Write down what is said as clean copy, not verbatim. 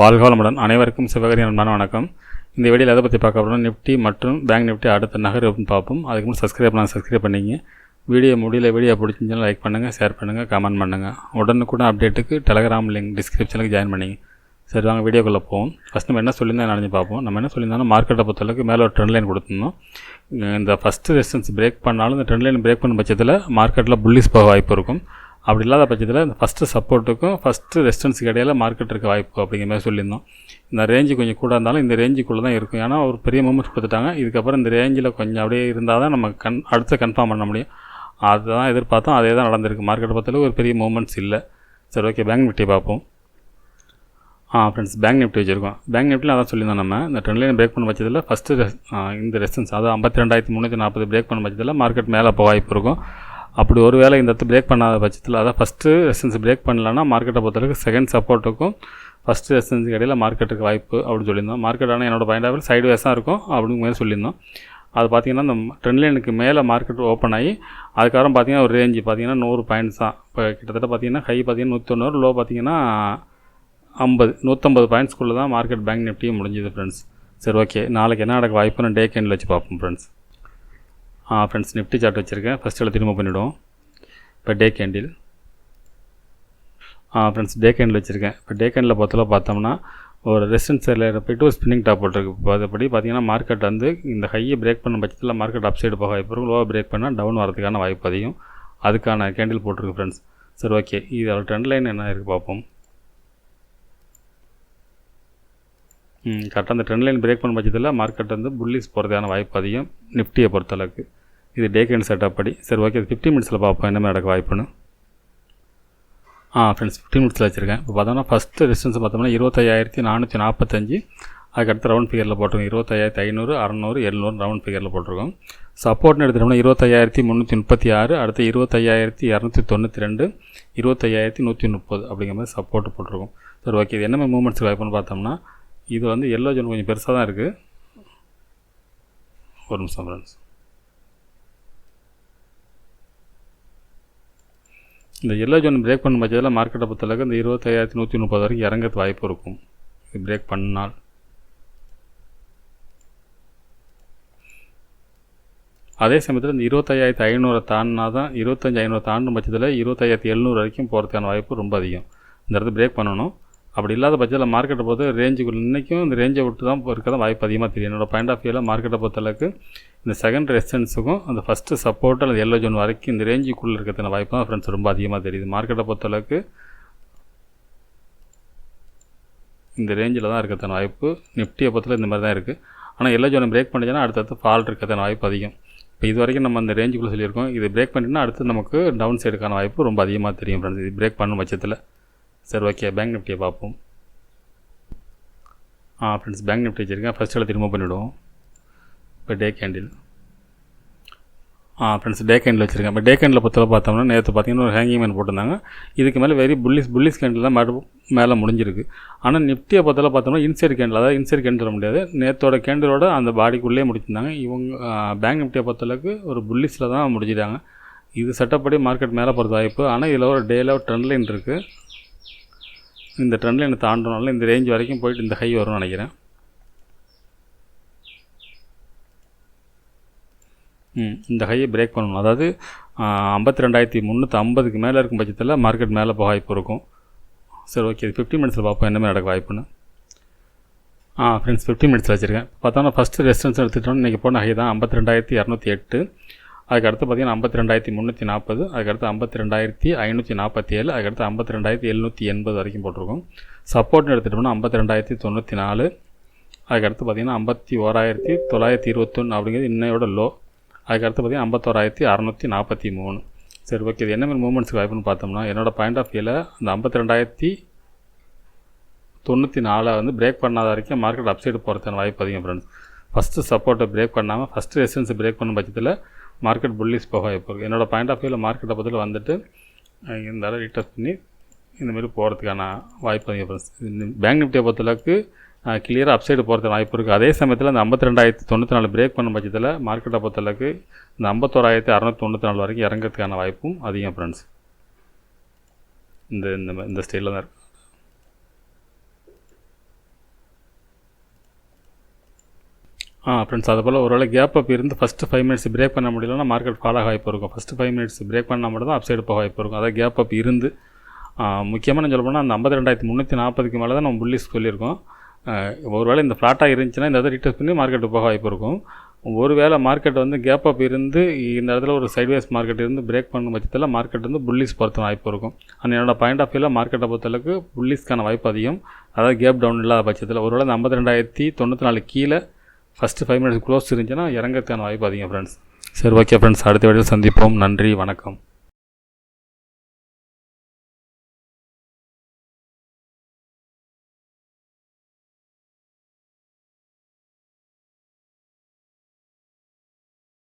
வாழ்க வளமுடன். அனைவருக்கும் சிவகரி அன்பான வணக்கம். இந்த வீடியோவில் எதை பற்றி பார்க்க போகிறோம், நிஃப்டி மற்றும் பேங்க் நிஃப்டி அடுத்த நகர் எப்படின்னு பார்ப்போம். அதுக்கு முன்னாடி சப்ஸ்கிரைப் பண்ணிங்க. வீடியோ பிடிச்சிருந்தாலும் லைக் பண்ணுங்கள், ஷேர் பண்ணுங்கள், கமெண்ட் பண்ணுங்கள். உடனுக்குடன் அப்டேட்டுக்கு டெலகிராம் லிங்க் டிஸ்கிரிப்ஷனுக்கு ஜாயின் பண்ணிங்க. சரி வாங்க வீடியோக்குள்ளே போவோம். ஃபஸ்ட் நம்ம என்ன சொல்லியிருந்தோம் நினச்சி பார்ப்போம். நம்ம என்ன சொல்லியிருந்தோம், மார்க்கெட்டை பொறுத்தளவுக்கு மேலே ஒரு ட்ரெண்ட் லைன் கொடுத்துருந்தோம். இந்த ஃபஸ்ட்டு ரெசிஸ்டன்ஸ் பிரேக் பண்ணாலும் இந்த ட்ரெண்ட் லைன் பிரேக் பண்ண பட்சத்தில் மார்க்கெட்டில் புல்லிஸ் போக வாய்ப்பு இருக்கும். அப்படி இல்லாத பட்சத்தில் இந்த ஃபஸ்ட்டு சப்போர்ட்டுக்கும் ஃபஸ்ட்டு ரெசிஸ்டன்ஸுக்கு இடையில மார்க்கெட் இருக்க வாய்ப்பு அப்படிங்கிற மாதிரி சொல்லியிருந்தோம். இந்த ரேஞ்சு கொஞ்சம் கூட இருந்தாலும் இந்த ரேஞ்சுக்குள்ளே தான் இருக்கும். ஏன்னா ஒரு பெரிய மூமெண்ட் கொடுத்துட்டாங்க. இதுக்கப்புறம் இந்த ரேஞ்சில் கொஞ்சம் அப்படியே இருந்தால் தான் நம்ம அடுத்து கன்ஃபார்ம் பண்ண முடியும். அதுதான் எதிர்பார்த்தோம், அதே தான் நடந்திருக்கு. மார்க்கெட்டை பொறுத்தளவுக்கு ஒரு பெரிய மூமெண்ட்ஸ் இல்லை. சரி ஓகே, பேங்க் நிஃப்டி பார்ப்போம். ஃப்ரெண்ட்ஸ், பேங்க் நிஃப்டி வச்சுருக்கோம். பேங்க் நிஃப்டியில் அதான் சொல்லியிருந்தோம். நம்ம இந்த ட்ரெண்ட் லைன் பிரேக் பண்ண பட்சத்தில் ஃபஸ்ட்டு இந்த ரெசிஸ்டன்ஸ் அதாவது 52,340 பிரேக் பண்ண பட்சத்தில் மார்க்கெட் மேலே போக வாய்ப்பு இருக்கும். அப்படி ஒரு வேளை இந்த இடத்து பிரேக் பண்ணாத பட்சத்தில் அதான் ஃபஸ்ட்டு ரெசிஸ்டன்ஸ் பிரேக் பண்ணலன்னா மார்க்கெட்டை பொறுத்தவரைக்கும் செகண்ட் சப்போர்ட்டுக்கும் ஃபஸ்ட்டு ரெசிஸ்டன்ஸுக்கு இடையில் மார்க்கெட்டுக்கு வாய்ப்பு அப்படின்னு சொல்லியிருந்தோம். மார்க்கெட் ஆனால் என்னோட பாயிண்ட் ஆஃப் சைடு வேஸாக இருக்கும் அப்படிங்கிற மாதிரி சொல்லியிருந்தோம். அது பார்த்திங்கன்னா இந்த ட்ரெண்ட் லைனுக்கு மேலே மார்க்கெட் ஓப்பன் ஆகி அதுக்கப்புறம் பார்த்திங்கன்னா ஒரு ரேஞ்சு பார்த்திங்கன்னா 100 பாயிண்ட்ஸ் தான். இப்போ கிட்டத்தட்ட பார்த்திங்கன்னா ஹை பார்த்திங்கன்னா 190, லோ பார்த்திங்கன்னா 150 பாயிண்ட்ஸ்குள்ளே தான் மார்க்கெட் பேங்க் நிஃப்டியும் முடிஞ்சுது ஃப்ரெண்ட்ஸ். சரி ஓகே, நாளைக்கு என்ன நடக்க வாய்ப்புன்னு டே கேண்டில் வச்சு பார்ப்போம் ஃப்ரெண்ட்ஸ். ஃப்ரெண்ட்ஸ், நிஃப்டி சார்ட் வச்சுருக்கேன். ஃபஸ்ட்டில் திரும்ப பண்ணிவிடுவோம். இப்போ டே கேண்டில் ஃப்ரெண்ட்ஸ் டே கேண்டில் வச்சுருக்கேன். இப்போ டே கேண்டில் பார்த்தோம்னா ஒரு ரெசிஸ்டன்ஸ் ஏரியாவில் போய்ட்டு ஒரு ஸ்பின்னிங் டாப் போட்டிருக்கு. இப்போ அதுபடி பார்த்திங்கன்னா மார்க்கெட் வந்து இந்த ஹையை பிரேக் பண்ண பட்சத்தில் மார்க்கெட் அப் சைடு போக வாய்ப்பு இருக்கும். லோவாக பிரேக் பண்ணால் டவுன் வரதுக்கான வாய்ப்பு அதிகம். அதுக்கான கேண்டில் போட்டிருக்கு ஃப்ரெண்ட்ஸ். சரி ஓகே, இதோட ட்ரெண்ட் லைன் என்ன இருக்குது பார்ப்போம். கரெக்டாக அந்த ட்ரெண்ட் லைன் பிரேக் பண்ண பட்சத்தில் மார்க்கெட் வந்து புல்லிஸ் போகிறதுக்கான வாய்ப்பு அதிகம் நிஃப்டியை பொறுத்தளவுக்கு. இது டே கேண்ட் செட்டப் படி. சரி ஓகே, 50 மினிட்ஸில் பார்ப்போம் என்ன மாதிரி நடக்க வாய்ப்புன்னு. ஃப்ரெண்ட்ஸ் 15 மினிட்ஸில் வச்சுருக்கேன். இப்போ பார்த்தோம்னா ஃபஸ்ட்டு ரெசிஸ்டன்ஸ் பார்த்தோம்னா 25,445. அதுக்கடுத்து ரவுண்ட் ஃபிகரில் போட்டிருக்கோம் 25,500, 600, 700 ரவுண்ட் ஃபிகரில் போட்டிருக்கோம். சப்போர்ட்னு எடுத்துட்டோம்னா 25,336, அடுத்து 25,292, 25,130 அப்படிங்கிற மாதிரி சப்போர்ட் போட்டிருக்கோம். சரி ஓகே, இது என்ன மாதிரி மூமெண்ட்ஸ் வாய்ப்புன்னு பார்த்தோம்னா இது வந்து எல்லோ ஜோன் கொஞ்சம் பெருசாக தான் இருக்குது. ஒரு நிமிஷம் ஃப்ரெண்ட்ஸ். இந்த எல்லோ ஜோன் பிரேக் பண்ண பட்சத்தில் மார்க்கெட்டை பொறுத்தளவுக்கு இந்த 25,130 வரைக்கும் இறங்கிறது வாய்ப்பு இருக்கும். இது பிரேக் பண்ணால் அதே சமயத்தில் இந்த 25,500 தாண்டினா தான் 25,500 தாண்டும் பட்சத்தில் 25,700 வரைக்கும் போகிறதுக்கான வாய்ப்பு ரொம்ப அதிகம். இந்த இடத்துல பிரேக் பண்ணணும். அப்படி இல்லாத பட்சத்தில் மார்க்கெட்டை பொறுத்த ரேஞ்சுக்குள்ள இன்றைக்கும் இந்த ரேஞ்சை விட்டு தான் இருக்க தான் வாய்ப்பு அதிகமாக தெரியும். என்னோடய பாயிண்ட் ஆஃப் வியூவில் மார்க்கெட்டை பொறுத்தளவுக்கு இந்த செகண்ட் ரெசிஸ்டன்ஸுக்கும் அந்த ஃபஸ்ட்டு சப்போர்ட் அல்லது எல்லோ ஜோன் வரைக்கும் இந்த ரேஞ்சுக்குள்ளே இருக்கிறதுன வாய்ப்பு தான் ஃப்ரெண்ட்ஸ் ரொம்ப அதிகமாக தெரியுது. மார்க்கெட்டை பொறுத்தளவுக்கு இந்த ரேஞ்சில் தான் இருக்கிறதுன வாய்ப்பு. நிஃப்டியை பொறுத்தளவு இந்த மாதிரி தான் இருக்குது. ஆனால் எல்லோ ஜோனை பிரேக் பண்ணிச்சுன்னா அடுத்தடுத்து ஃபால் இருக்கிறதுன வாய்ப்பு அதிகம். இப்போ இது வரைக்கும் நம்ம இந்த ரேஞ்சுக்குள்ளே சொல்லியிருக்கோம். இது பிரேக் பண்ணிட்டுனா அடுத்து நமக்கு டவுன் சைடுக்கான வாய்ப்பு ரொம்ப அதிகமாக தெரியும் ஃப்ரெண்ட்ஸ், இது பிரேக் பண்ணும் பட்சத்தில். சரி ஓகே, பேங்க் நிஃப்டியை பார்ப்போம். ஃப்ரெண்ட்ஸ், பேங்க் நிஃப்டி வச்சுருக்கேன். ஃபஸ்ட்டில் திரும்ப பண்ணிவிடுவோம். இப்போ டே கேண்டில் ஃப்ரெண்ட்ஸ் டே கேண்டில் வச்சுருக்கேன். இப்போ டே கேண்டில் பொறுத்தவரை பார்த்தோம்னா நேற்று பார்த்திங்கன்னா ஒரு ஹேங்கிங் மேன் போட்டிருந்தாங்க. இதுக்கு மேலே வெரி புல்லிஸ் கேண்டில் தான் மேலே முடிஞ்சிருக்கு. ஆனால் நிஃப்டியை பொறுத்தவரை பார்த்தோம்னா இன்சைட் கேண்டில், அதாவது இன்சைட் கேண்டில் சொல்ல முடியாது, நேற்றோட கேண்டிலோட அந்த பாடிக்குள்ளே முடிச்சிருந்தாங்க. இவங்க பேங்க் நிஃப்டியை பொறுத்தளவுக்கு ஒரு புல்லிஸில் தான் முடிஞ்சிட்டாங்க. இது செட்டப்படி மார்க்கெட் மேலே போகிறது வாய்ப்பு. ஆனால் இதில் ஒரு டேயில் ஒரு ட்ரெண்ட் லைன் இருக்குது. இந்த ட்ரெண்ட் லைனை தாண்டனால இந்த ரேஞ்ச் வரைக்கும் போயிட்டு இந்த ஹை வரும்னு நினைக்கிறேன். இந்த ஹையை பிரேக் பண்ணணும். அதாவது 52,350க்கு மேலே இருக்கும் பட்சத்தில் மார்க்கெட் மேலே போக வாய்ப்பு இருக்கும். சரி ஓகே, 50 மினிட்ஸில் பார்ப்போம் என்ன மாதிரி நடக்க வாய்ப்புன்னு. ஃப்ரெண்ட்ஸ் 50 மினிட்ஸில் வச்சுருக்கேன். பார்த்தோன்னா ஃபஸ்ட்டு ரெசிஸ்டன்ஸ் எடுத்துகிட்டோம். இன்றைக்கி போன ஹை தான் 52,208. அதுக்கடுத்து பார்த்திங்கன்னா 52,340, அதுக்கடுத்து 52,547, அதுக்கடுத்து 52,780 வரைக்கும் போட்டிருக்கோம். சப்போர்ட்னு எடுத்துகிட்டோம்னா 52,094, அதுக்கடுத்து பார்த்திங்கன்னா 51,921 அப்படிங்கிறது இன்னையோட லோ. அதுக்கடுத்து பார்த்திங்கன்னா 51,643. சரி ஓகே, இது என்ன மாதிரி மூமெண்ட்ஸுக்கு வாய்ப்புன்னு பார்த்தோம்னா என்னோடய பாயிண்ட் ஆஃப் வியூவில் இந்த 52,094 வந்து பிரேக் பண்ணாத வரைக்கும் மார்க்கெட் அப்சைடு போகிறதுக்கான வாய்ப்பு அதிகம் ஃப்ரெண்ட்ஸ். ஃபஸ்ட்டு சப்போர்ட்டை பிரேக் பண்ணாமல் ஃபஸ்ட்டு ரெசிஸ்டன்ஸை பிரேக் பண்ண பட்சத்தில் மார்க்கெட் புல்லிஸ் போக வாய்ப்பு இருக்குது. என்னோடய பாயிண்ட் ஆஃப் வியூவில் மார்க்கெட்டை பற்றியில் வந்துட்டு இந்த அளவு ரீடெஸ்ட் பண்ணி இந்தமாரி போகிறதுக்கான வாய்ப்பு அதிகம் ஃப்ரெண்ட்ஸ். பேங்க் நிஃப்டியை பொறுத்தளவுக்கு கிளியராக அப்சைடு போகிறதுக்கு வாய்ப்பு இருக்குது. அதே சமயத்தில் அந்த 52,094 பிரேக் பண்ண பட்சத்தில் மார்க்கெட்டை பொறுத்தளவுக்கு இந்த 51,694 வரைக்கும் இறங்கிறதுக்கான வாய்ப்பும் அதிகம் ஃப்ரெண்ட்ஸ். இந்த ஸ்டைலில் தான் இருக்குது. ஃப்ரெண்ட்ஸ் அதுபோல் ஒருவேளை கேப் அப் இருந்து ஃபஸ்ட்டு 5 மினிட்ஸ் பிரேக் பண்ண முடியலன்னா மார்க்கெட் ஃபால் ஆக வாய்ப்பு இருக்கும். ஃபஸ்ட்டு 5 மினிட்ஸ் பிரேக் பண்ணால் மட்டும் தான் அப்சைடு போக வாய்ப்பு இருக்கும். அதாவது கேப் அப் இருந்து முக்கியமாக சொல்ல போனால் அந்த 52,340க்கு மேலே தான் நம்ம புல்லிஸ் சொல்லியிருக்கோம். ஒருவேளை இந்த ஃப்ளாட்டாக இருந்துச்சுன்னா இந்த இடத்துல ரீட்டெஸ்ட் பண்ணி மார்க்கெட்டு போக வாய்ப்பு இருக்கும். ஒருவேளை மார்க்கெட் வந்து கேப் அப் இருந்து இந்த இடத்துல ஒரு சைட்வேஸ் மார்க்கெட் இருந்து பிரேக் பண்ணும் பட்சத்தில் மார்க்கெட் வந்து புல்லிஸ் பொறுத்த வாய்ப்பு இருக்கும். ஆனால் என்னோடய பாயிண்ட் ஆஃப் வியூவில் மார்க்கெட்டை பொறுத்தளவுக்கு புல்லிஸ்க்கான வாய்ப்பு அதிகம். அதாவது கேப் டவுன் இல்லாத பட்சத்தில் ஒருவேளை இந்த 52,094 கீழே ஃபஸ்ட்டு 5 மினிட்ஸ் க்ளோஸ் இருந்துச்சுன்னா இறங்கிறதுக்கான வாய்ப்பு அதிகம் ஃப்ரெண்ட்ஸ். சரி, ஓகே ஃப்ரெண்ட்ஸ், அடுத்த வீடியோவில் சந்திப்போம். நன்றி, வணக்கம்.